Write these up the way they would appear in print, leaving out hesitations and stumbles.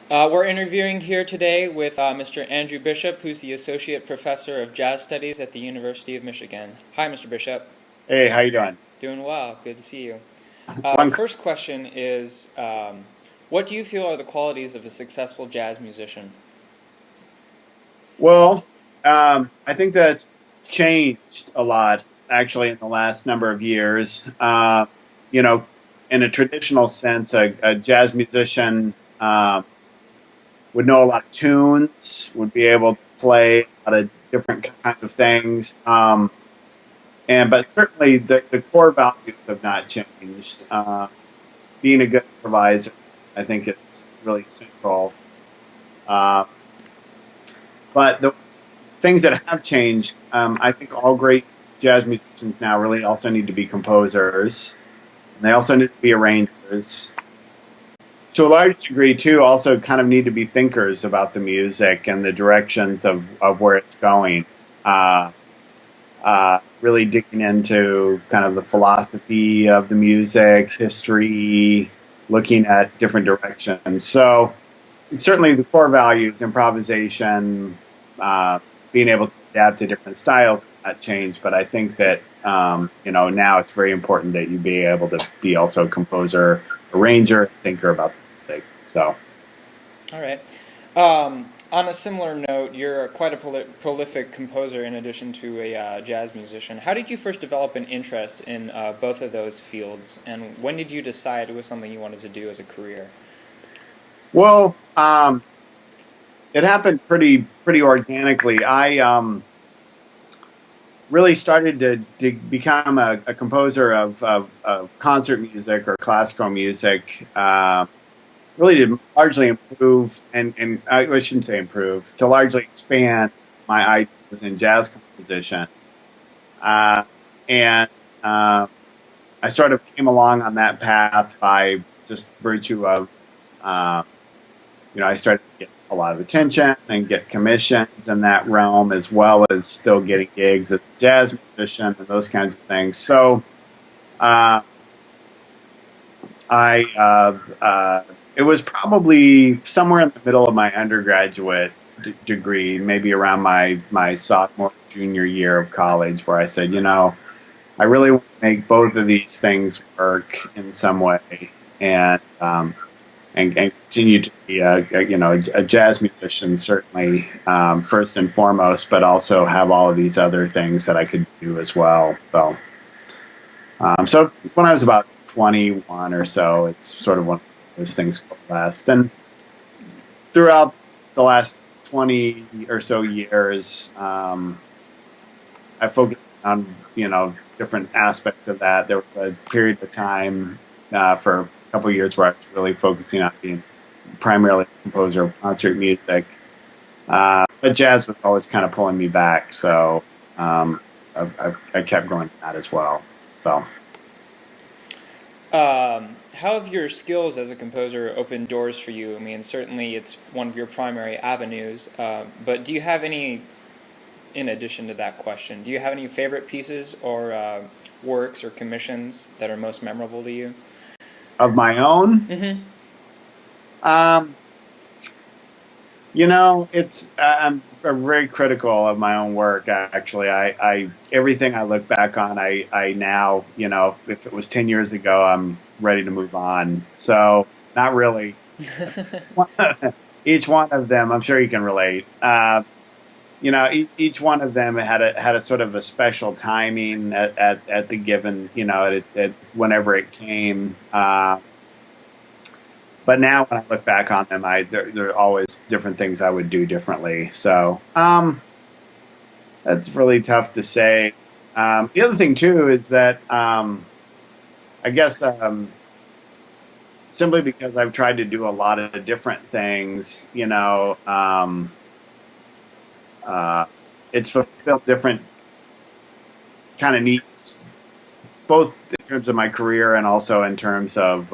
We're interviewing here today with Mr. Andrew Bishop, who's the Associate Professor of Jazz Studies at the University of Michigan. Hi, Mr. Bishop. Hey, how you doing? Doing well. Good to see you. One, First question is, what do you feel are the qualities of a successful jazz musician? well, I think that's changed a lot actually in the last number of years. You know, in a traditional sense, a jazz musician would know a lot of tunes, would be able to play a lot of different kinds of things. But certainly the core values have not changed. Being a good improviser, I think it's really central. Uh, but the things that have changed, I think all great jazz musicians now really also need to be composers. And they also need to be arrangers. To a large degree, too, also kind of need to be thinkers about the music and the directions of where it's going. Uh, really digging into kind of the philosophy of the music, history, looking at different directions. So certainly the core values, improvisation, being able to adapt to different styles, not change. But I think that now it's very important that you be able to be also a composer, arranger, thinker about the music. So All right. On a similar note, you're quite a prolific composer in addition to a jazz musician. How did you first develop an interest in both of those fields, and when did you decide it was something you wanted to do as a career? well, it happened pretty organically. I really started to become a composer of concert music or classical music. Really to largely improve, and I shouldn't say improve, to largely expand my ideas in jazz composition. Uh, and I sort of came along on that path by just virtue of, uh, I started to get a lot of attention and get commissions in that realm, as well as still getting gigs as a jazz musician and those kinds of things. So uh, it was probably somewhere in the middle of my undergraduate degree, maybe around my sophomore junior year of college, where I said, I really want to make both of these things work in some way, and and continue to be a jazz musician, certainly first and foremost, but also have all of these other things that I could do as well. So when I was about 21 or so, it's sort of one of those things coalesced. And throughout the last 20 or so years, I focused on, different aspects of that. There was a period of time for a couple of years where I was really focusing on being primarily a composer of concert music. But jazz was always kind of pulling me back. So I kept going to that as well. So. How have your skills as a composer opened doors for you? I mean, certainly it's one of your primary avenues, but do you have any, in addition to that question, do you have any favorite pieces or works or commissions that are most memorable to you? Of my own? Mm-hmm. Um, it's I'm very critical of my own work. Actually, I everything I look back on, I now, if it was 10 years ago, I'm ready to move on. So not really. Each one of them, I'm sure you can relate. Each one of them had a sort of a special timing at the given, at whenever it came. But now when I look back on them, there are always different things I would do differently. So that's really tough to say. The other thing too is that I guess simply because I've tried to do a lot of different things, it's fulfilled different kind of needs, both in terms of my career and also in terms of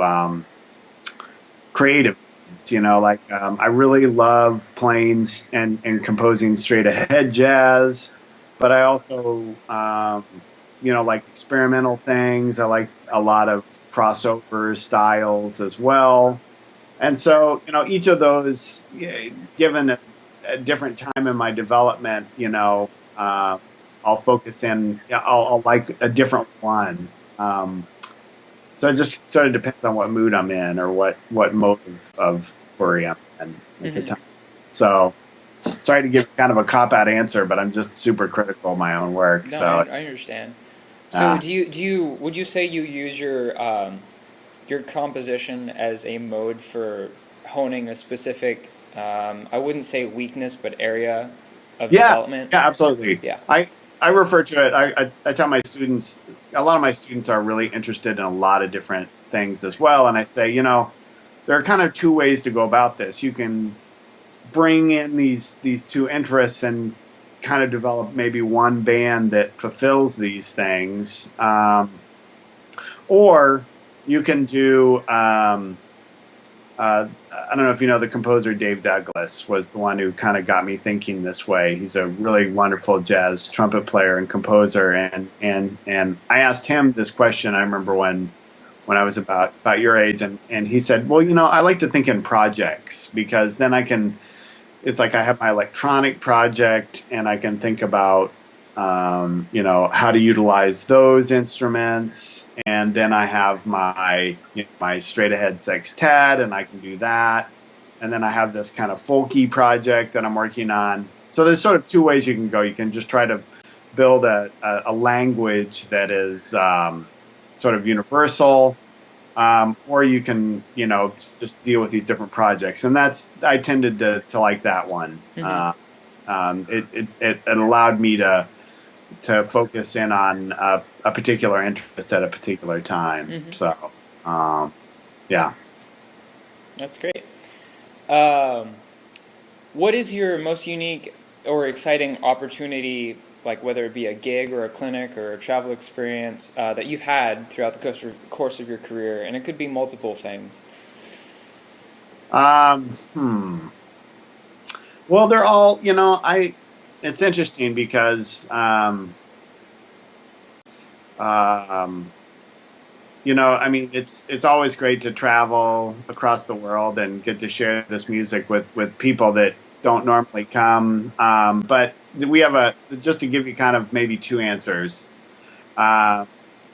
creative. Like I really love playing and composing straight ahead jazz, but I also like experimental things. I like a lot of crossover styles as well. And so, each of those, given a different time in my development, I'll focus in, I'll like a different one. Um, so it just sort of depends on what mood I'm in or what mode of worry I'm in at the Hmm. time. So sorry to give kind of a cop out answer, but I'm just super critical of my own work. No, So, I understand. So uh, do you would you say you use your composition as a mode for honing a specific I wouldn't say weakness but area of yeah, development? yeah, absolutely. Yeah. I refer to it. I tell my students. A lot of my students are really interested in a lot of different things as well, and I say, there are kind of two ways to go about this. You can bring in these two interests and kind of develop maybe one band that fulfills these things, or you can do. I don't know if you know the composer Dave Douglas was the one who kind of got me thinking this way. He's a really wonderful jazz trumpet player and composer, and I asked him this question. I remember when I was about your age, and he said, "Well, I like to think in projects because then I can. It's like I have my electronic project, and I can think about." How to utilize those instruments, and then I have my straight ahead sextet, and I can do that, and then I have this kind of folky project that I'm working on. So there's sort of two ways you can go. You can just try to build a language that is sort of universal, or you can just deal with these different projects, and I tended to like that one. Hmm. It allowed me to focus in on a particular interest at a particular time. Hmm. So, um, yeah. That's great. Um, what is your most unique or exciting opportunity, like whether it be a gig or a clinic or a travel experience that you've had throughout the course of your career? And it could be multiple things. Um, hmm. Well, they're all, it's interesting because, um, I mean, it's always great to travel across the world and get to share this music with people that don't normally come. But we have just to give you kind of maybe two answers. I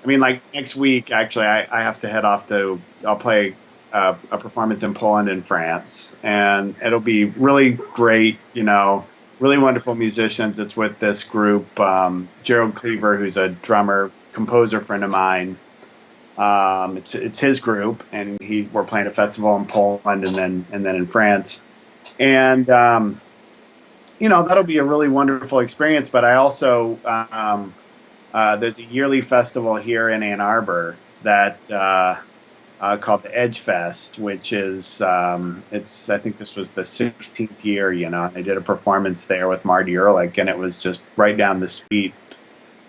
mean, like next week, actually, I have to head off I'll play a performance in Poland and France, and it'll be really great, really wonderful musicians. It's with this group, Gerald Cleaver, who's a drummer, composer friend of mine. It's his group, and we're playing a festival in Poland and then in France, and that'll be a really wonderful experience. But I also there's a yearly festival here in Ann Arbor that called the Edge Fest, which is I think this was the 16th year. And I did a performance there with Marty Ehrlich, and it was just right down the street,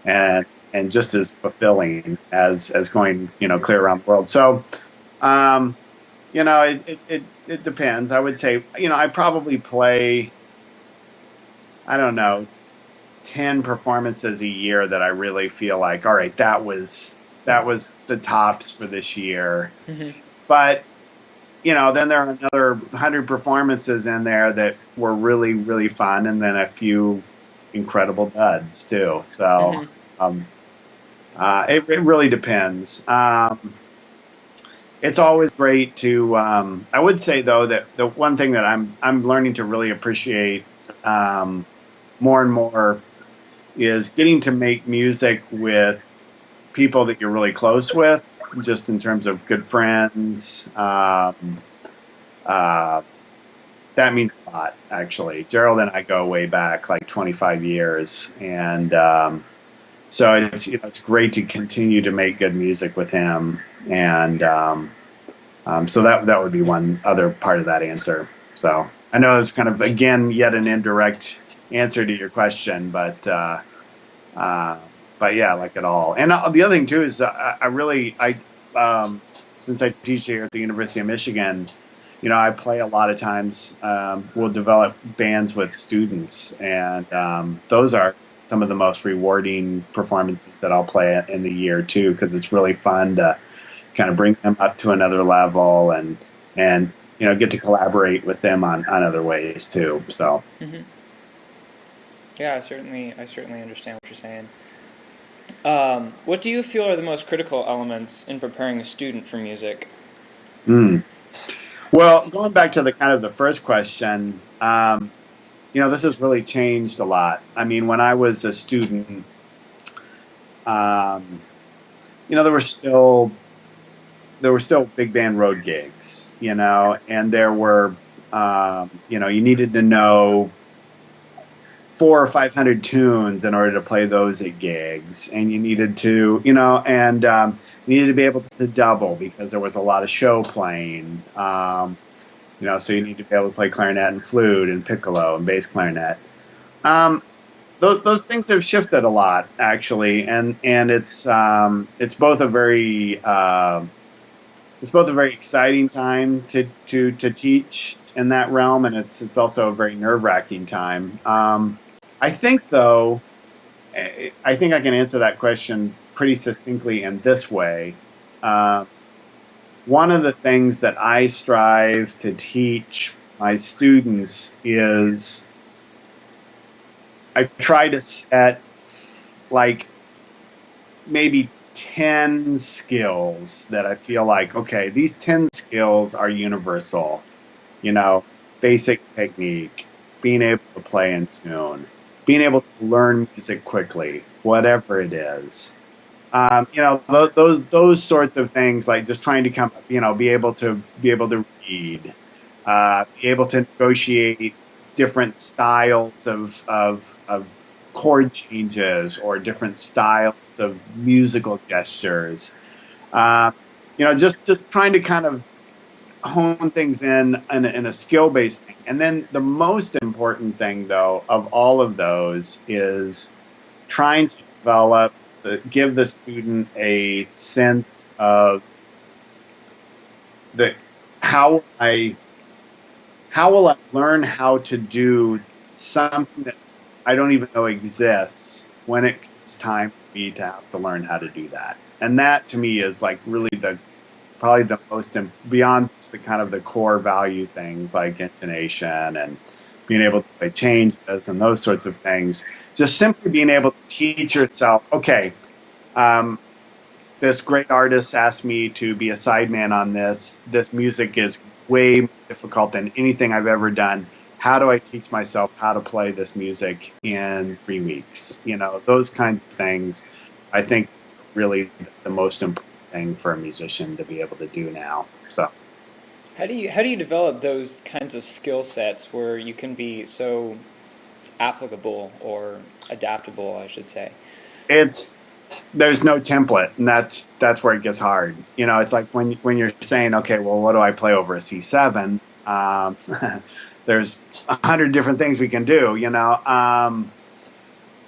and just as fulfilling as going clear around the world. So it depends. I would say I probably play, I don't know, 10 performances a year that I really feel like, all right, that was the tops for this year. Hmm. But then there are another 100 performances in there that were really, really fun, and then a few incredible duds too. So Hmm. um, it really depends. It's always great to. I would say though that the one thing that I'm learning to really appreciate more and more is getting to make music with people that you're really close with, just in terms of good friends. Uh, that means a lot, actually. Gerald and I go way back, like 25 years, and so it's great to continue to make good music with him, and so that would be one other part of that answer. So I know it's kind of again yet an indirect answer to your question, uh, but yeah, like it all. And the other thing too is I really since I teach here at the University of Michigan, I play a lot of times. We'll develop bands with students, and those are some of the most rewarding performances that I'll play in the year too, because it's really fun to kind of bring them up to another level and get to collaborate with them on other ways too. So. Hmm. Yeah, I certainly understand what you're saying. What do you feel are the most critical elements in preparing a student for music? Mm. Well, going back to the kind of the first question, this has really changed a lot. I mean, when I was a student, um, there were still big band road gigs, and there were, you needed to know 400 or 500 tunes in order to play those at gigs, and you needed to, and you needed to be able to double because there was a lot of show playing. So you need to be able to play clarinet and flute and piccolo and bass clarinet. Um, those things have shifted a lot actually, and it's both a very exciting time to teach in that realm, and it's also a very nerve-wracking time. I think though, I think I can answer that question pretty succinctly in this way. Uh, One of the things that I strive to teach my students is I try to set like maybe 10 skills that I feel like, okay, these 10 skills are universal, you know, basic technique, being able to play in tune, being able to learn music quickly, whatever it is. Those sorts of things, like just trying to be able to read, be able to negotiate different styles of chord changes or different styles of musical gestures. Just trying to kind of hone things in a skill based thing. And then the most important thing, though, of all of those is trying to give the student a sense of the how I how will I learn how to do something that I don't even know exists when it comes time for me to have to learn how to do that. And that to me is like really probably the most beyond the kind of the core value things like intonation and being able to play changes and those sorts of things. Just simply being able to teach yourself, okay, um, this great artist asked me to be a sideman on this. This music is way more difficult than anything I've ever done. How do I teach myself how to play this music in 3 weeks? Those kinds of things, I think, really the most important thing for a musician to be able to do now. So How do you develop those kinds of skill sets where you can be so applicable or adaptable, I should say? it's there's no template, and that's where it gets hard. It's like when you're saying, okay, well, what do I play over a C7? There's 100 different things we can do.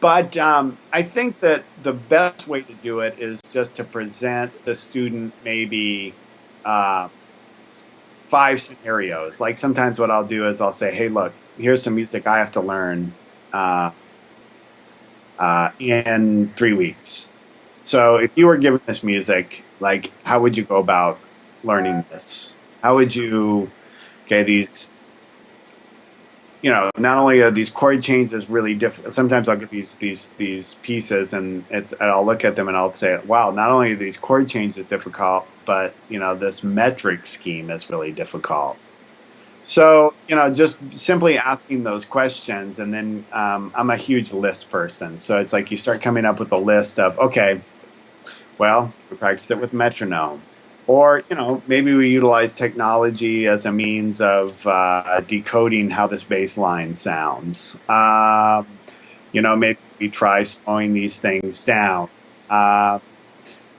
But I think that the best way to do it is just to present the student maybe uh, 5 scenarios. Like sometimes what I'll do is I'll say, hey, look, here's some music I have to learn uh, in 3 weeks. So if you were given this music, like how would you go about learning this? How would you, okay, not only are these chord changes really different. Sometimes I'll get these pieces, and I'll look at them and I'll say, wow, not only are these chord changes difficult, but this metric scheme is really difficult. So just simply asking those questions, and then I'm a huge list person, so it's like you start coming up with a list of, okay, well, we practice it with metronome. Or, maybe we utilize technology as a means of decoding how this bass line sounds. Maybe we try slowing these things down. Uh,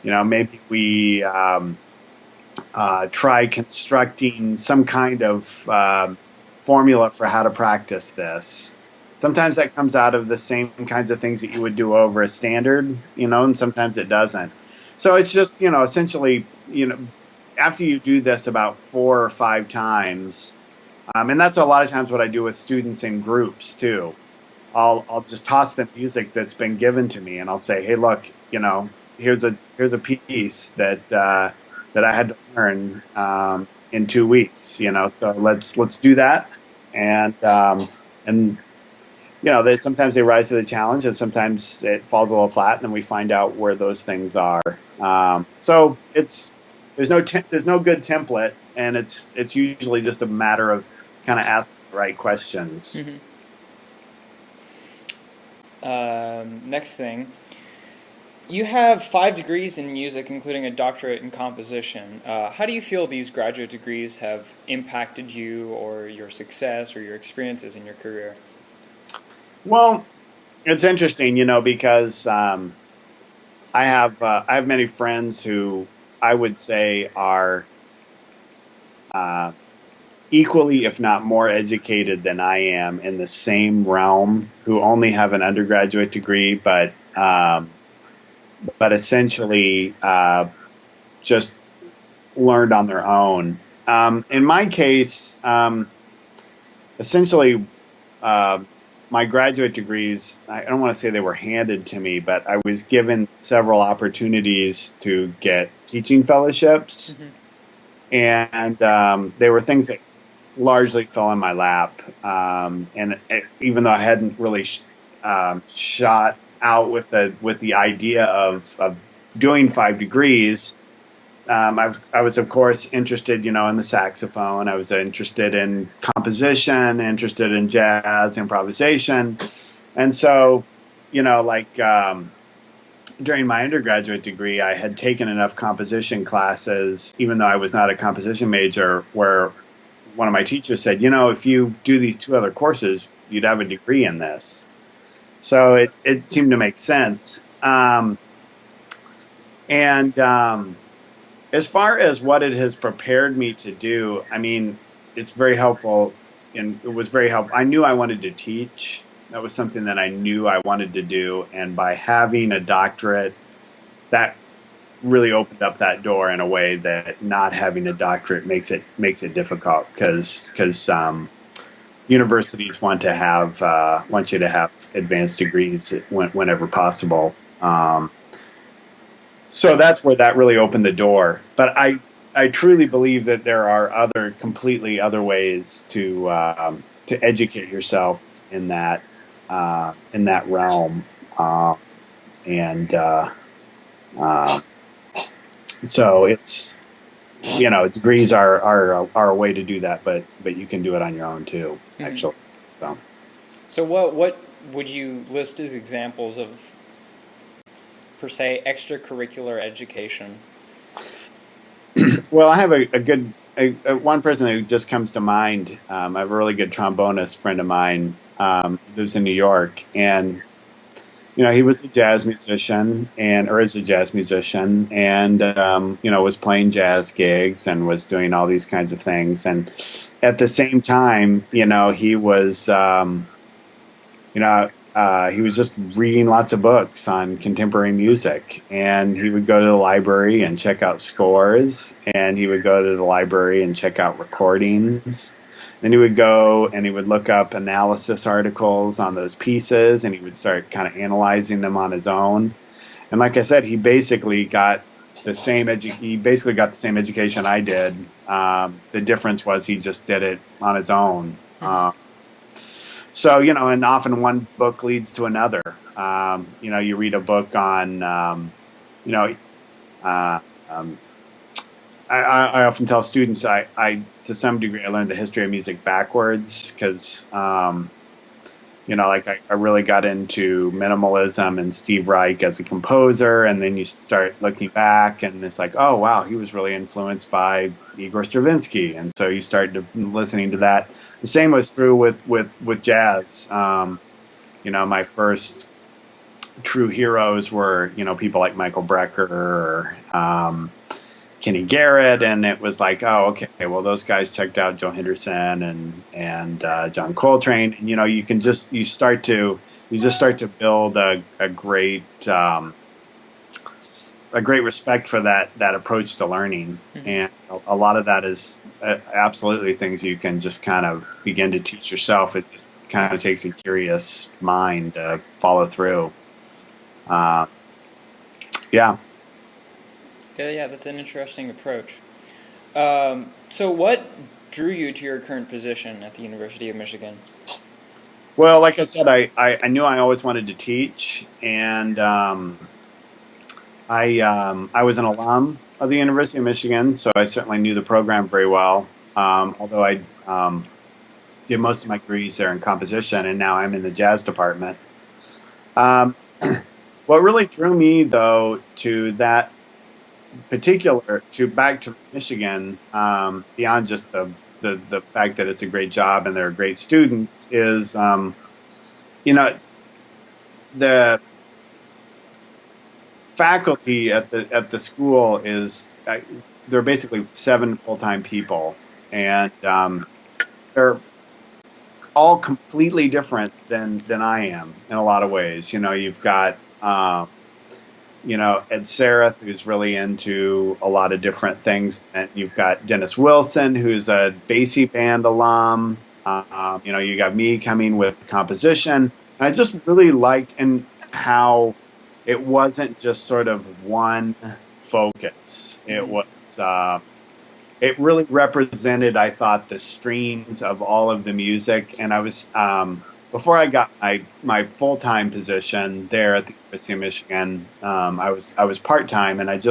maybe we try constructing some kind of formula for how to practice this. Sometimes that comes out of the same kinds of things that you would do over a standard, and sometimes it doesn't. So it's just, essentially, after you do this about 4 or 5 times, and that's a lot of times what I do with students in groups too. I'll just toss them music that's been given to me, and I'll say, hey, look, here's a piece that I had to learn. in 2 weeks. So let's do that. And sometimes they rise to the challenge, and sometimes it falls a little flat, and then we find out where those things are. So there's no good template, and it's usually just a matter of kind of asking the right questions. Mm-hmm. Next thing, you have 5 degrees in music, including a doctorate in composition. How do you feel these graduate degrees have impacted you, or your success, or your experiences in your career? Well, it's interesting, because I have many friends who I would say are uh, equally, if not more, educated than I am in the same realm, who only have an undergraduate degree, but essentially just learned on their own. In my case, essentially, uh, my graduate degrees, I don't want to say they were handed to me, but I was given several opportunities to get teaching fellowships. Mm-hmm. And they were things that largely fell in my lap. Even though I hadn't really shot out with the idea of doing 5 degrees, I was of course interested, in the saxophone. I was interested in composition, interested in jazz improvisation, and so, like. During my undergraduate degree, I had taken enough composition classes, even though I was not a composition major, where one of my teachers said, if you do these 2 other courses, you'd have a degree in this. So it seemed to make sense. And As far as what it has prepared me to do, I mean, it's very helpful. And it was very helpful. I knew I wanted to teach. That was something that I knew I wanted to do. And by having a doctorate, that really opened up that door in a way that not having a doctorate makes it difficult, because universities want you to have advanced degrees whenever possible. So that's where that really opened the door. But I truly believe that there are completely other ways to educate yourself in that realm, and uh, so it's degrees are a way to do that, but you can do it on your own too, Mm-hmm. actually. So. So what would you list as examples of, per se, extracurricular education? Well, I have a good one person who just comes to mind. I have a really good trombonist friend of mine, lives in New York, and he was a jazz musician, or is a jazz musician, and was playing jazz gigs and was doing all these kinds of things. And at the same time, he was just reading lots of books on contemporary music, and he would go to the library and check out scores, and he would go to the library and check out recordings. Then he would go and he would look up analysis articles on those pieces, and he would start kind of analyzing them on his own. And like I said, he basically got the same education I did. The difference was he just did it on his own. Mm-hmm. So, and often one book leads to another. You read a book on, you know, uh, um, I often tell students, to some degree, I learned the history of music backwards, because, like I really got into minimalism and Steve Reich as a composer. And then you start looking back and it's like, oh, wow, he was really influenced by Igor Stravinsky. And so you start listening to that. The same was true with jazz. My first true heroes were, people like Michael Brecker or Kenny Garrett, and it was like, oh, okay, well, those guys checked out Joe Henderson and John Coltrane, and you start to build a great respect for that approach to learning. Mm-hmm. And a lot of that is absolutely things you can just kind of begin to teach yourself. It just kind of takes a curious mind to follow through. Yeah. Yeah, that's an interesting approach. So, what drew you to your current position at the University of Michigan? Well, like I said, I knew I always wanted to teach, and I was an alum of the University of Michigan, so I certainly knew the program very well. Although I did most of my degrees there in composition, and now I'm in the jazz department. Um, what really drew me, though, to that particular to back to Michigan, beyond just the fact that it's a great job and they're great students, is you know the faculty at the school is there are basically 7 full-time people, and they're all completely different than I am in a lot of ways. You've got Ed Sereth, who's really into a lot of different things, and you've got Dennis Wilson, who's a Basie band alum. You got me coming with composition, and I just really liked and how it wasn't just sort of one focus. It really represented, I thought, the streams of all of the music. And I was before I got my full time position there at the University of Michigan. I was part time, and I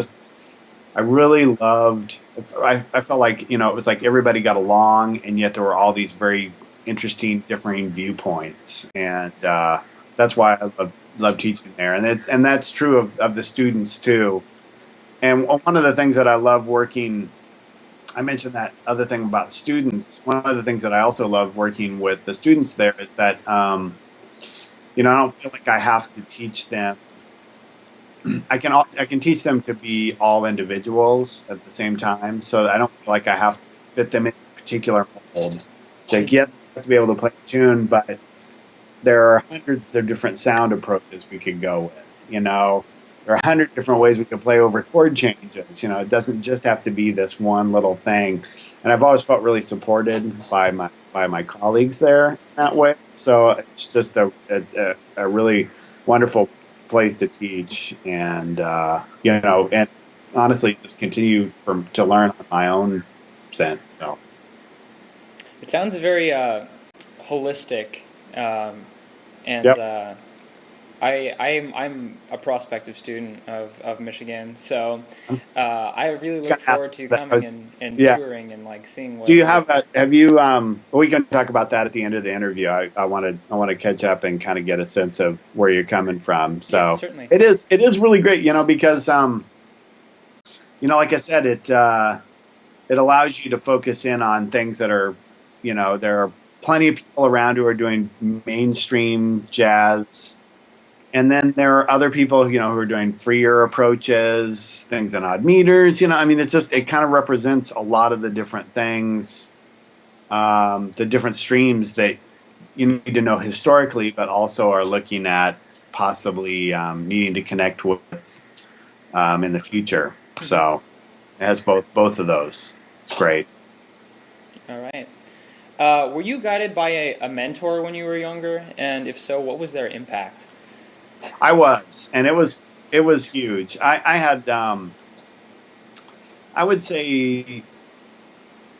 really loved. I felt like it was like everybody got along, and yet there were all these very interesting, differing viewpoints, and that's why I love teaching there. And that's true of the students too. And one of the things that I love working, I mentioned that other thing about students. One of the things that I also love working with the students there is that I don't feel like I have to teach them. I can teach them to be all individuals at the same time, so I don't feel like I have to fit them in a particular mold. It's like, yeah, have to be able to play a tune, but there are hundreds of different sound approaches we could go with. There are 100 different ways we could play over chord changes. It doesn't just have to be this one little thing. And I've always felt really supported by my colleagues there that way. So it's just a really wonderful place to teach, and and honestly, just continue to learn on my own sense. So It sounds very holistic, and yep. I'm a prospective student of Michigan, so I really look forward to coming and yeah. touring and like seeing what. Do you have you well, we can talk about that at the end of the interview. I want to catch up and kind of get a sense of where you're coming from. So yeah, certainly. it is really great, because like I said, it allows you to focus in on things that are, there are plenty of people around who are doing mainstream jazz. And then there are other people, who are doing freer approaches, things in odd meters. It kind of represents a lot of the different things, the different streams that you need to know historically, but also are looking at possibly needing to connect with in the future. So it has both of those. It's great. All right. Were you guided by a mentor when you were younger? And if so, what was their impact? I was, and it was huge. I had, I would say,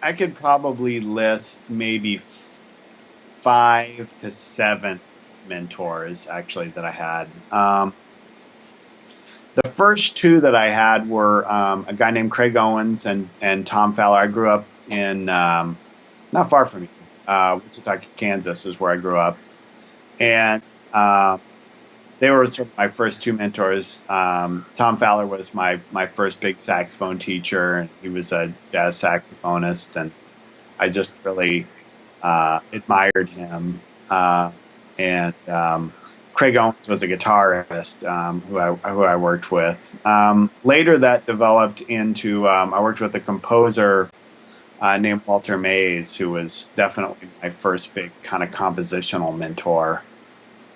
I could probably list maybe 5 to 7 mentors actually that I had. The first 2 that I had were a guy named Craig Owens and Tom Fowler. I grew up in not far from you, Wichita, Kansas is where I grew up, and they were sort of my first 2 mentors. Tom Fowler was my first big saxophone teacher, and he was a jazz saxophonist, and I just really admired him. And Craig Owens was a guitarist who I worked with. Later, that developed into I worked with a composer named Walter Mays, who was definitely my first big kind of compositional mentor.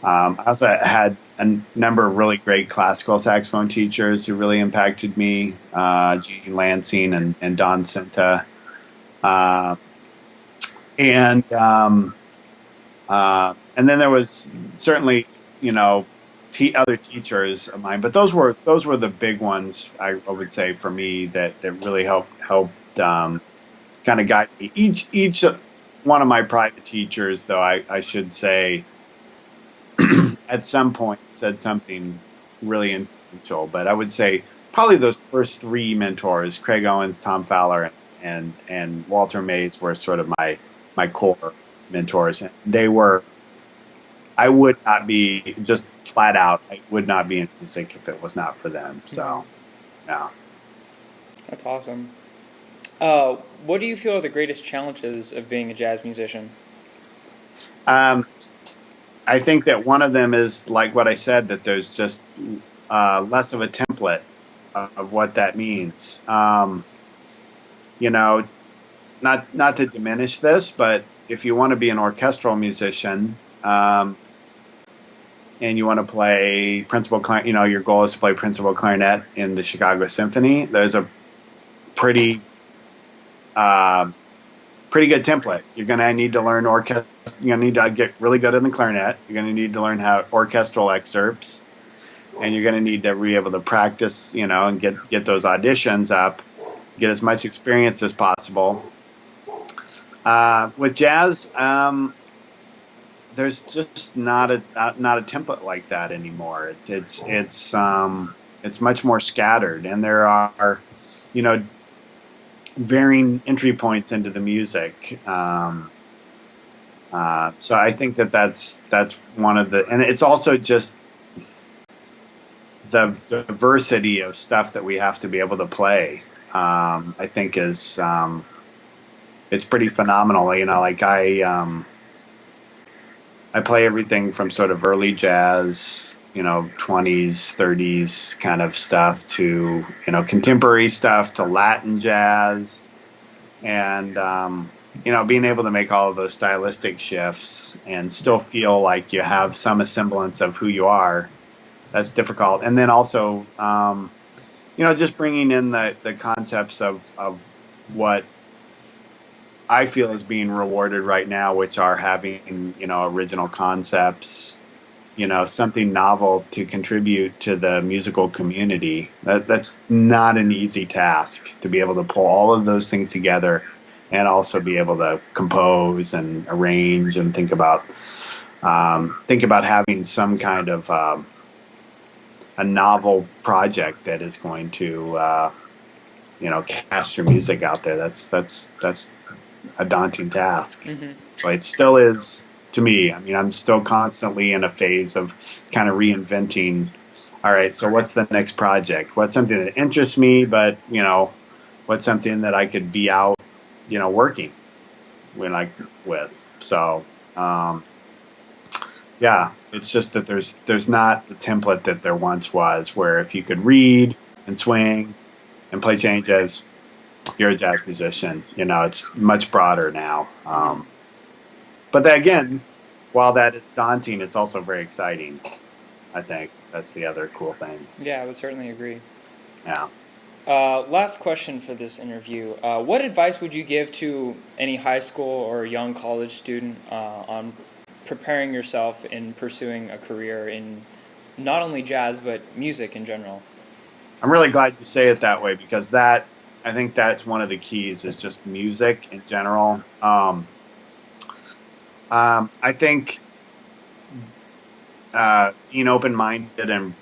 I also had a number of really great classical saxophone teachers who really impacted me, Gene Lansing and Don Cinta. And then there was certainly, other teachers of mine, but those were the big ones I would say for me that really helped kind kind of guide me. Each one of my private teachers, though, I should say, at some point said something really influential. But I would say probably those first three mentors, Craig Owens, Tom Fowler, and Walter Mays, were sort of my core mentors. And they were, I would not be, just flat out, I would not be in music if it was not for them. So, yeah. That's awesome. What do you feel are the greatest challenges of being a jazz musician? I think that one of them is like what I said, that there's just less of a template of what that means. You know, not to diminish this, but if you want to be an orchestral musician, and you want to play principal clarinet, your goal is to play principal clarinet in the Chicago Symphony, there's a pretty pretty good template. You're going to need to learn orchestra. You're going to need to get really good in the clarinet. You're going to need to learn how orchestral excerpts, and you're going to need to be able to practice, and get those auditions up, get as much experience as possible. With jazz, there's just not a template like that anymore. It's much more scattered, and there are, varying entry points into the music. So I think that's one of the, and it's also just the diversity of stuff that we have to be able to play. I think is it's pretty phenomenal. Like I play everything from sort of early jazz, 20s, 30s kind of stuff to, contemporary stuff to Latin jazz. And, being able to make all of those stylistic shifts and still feel like you have some semblance of who you are, that's difficult. And then also, just bringing in the concepts of what I feel is being rewarded right now, which are having, original concepts, something novel to contribute to the musical community. That's not an easy task, to be able to pull all of those things together and also be able to compose and arrange and think about having some kind of a novel project that is going to cast your music out there. That's a daunting task. Mm-hmm. So it still is to me. I mean, I'm still constantly in a phase of kind of reinventing. All right, so what's the next project? What's something that interests me, but what's something that I could be out, working with. So yeah, it's just that there's not the template that there once was, where if you could read and swing and play changes, you're a jazz musician. It's much broader now. But that, again, while that is daunting, it's also very exciting. I think that's the other cool thing. Yeah, I would certainly agree. Yeah. Last question for this interview. What advice would you give to any high school or young college student on preparing yourself in pursuing a career in not only jazz, but music in general? I'm really glad you say it that way, because I think that's one of the keys, is just music in general. I think being open-minded and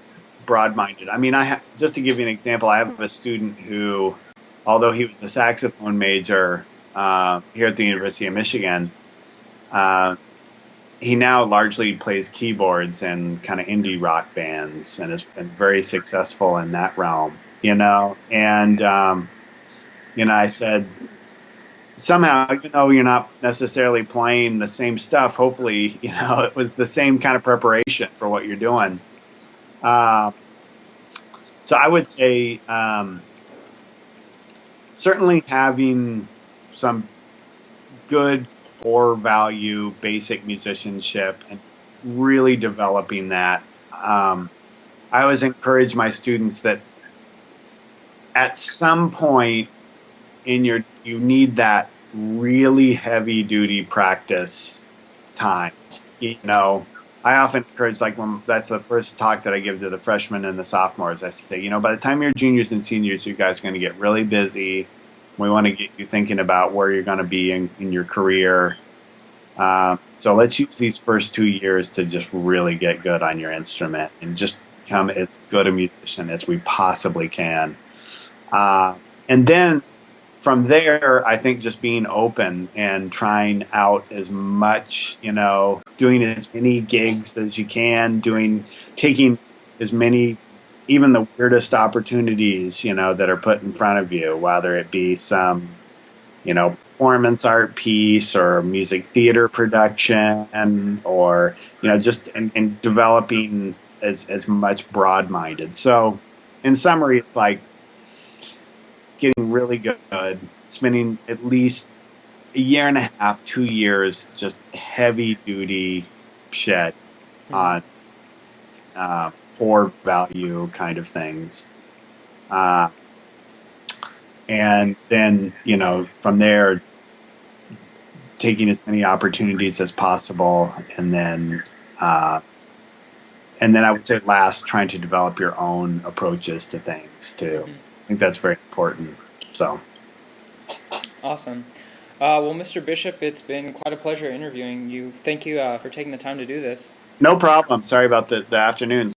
broad-minded. I mean, just to give you an example, I have a student who, although he was a saxophone major here at the University of Michigan, he now largely plays keyboards in kind of indie rock bands and has been very successful in that realm, And, I said, somehow, you're not necessarily playing the same stuff, hopefully, it was the same kind of preparation for what you're doing. So I would say certainly having some good core value, basic musicianship, and really developing that. I always encourage my students that at some point you need that really heavy duty practice time. I often encourage, when that's the first talk that I give to the freshmen and the sophomores, I say, by the time you're juniors and seniors, you guys are going to get really busy. We want to get you thinking about where you're going to be in your career. So let's use these first 2 years to just really get good on your instrument and just become as good a musician as we possibly can. And then from there, I think just being open and trying out as much, doing as many gigs as you can, taking as many, even the weirdest opportunities, that are put in front of you, whether it be some, performance art piece or music theater production or, just and developing as much broad-minded. So in summary, it's like getting really good, spending at least a year and a half, 2 years, just heavy duty shit on core value kind of things. And then, from there, taking as many opportunities as possible. And then I would say last, trying to develop your own approaches to things too. I think that's very important. So. Awesome. Well, Mr. Bishop, it's been quite a pleasure interviewing you. Thank you for taking the time to do this. No problem. Sorry about the afternoon.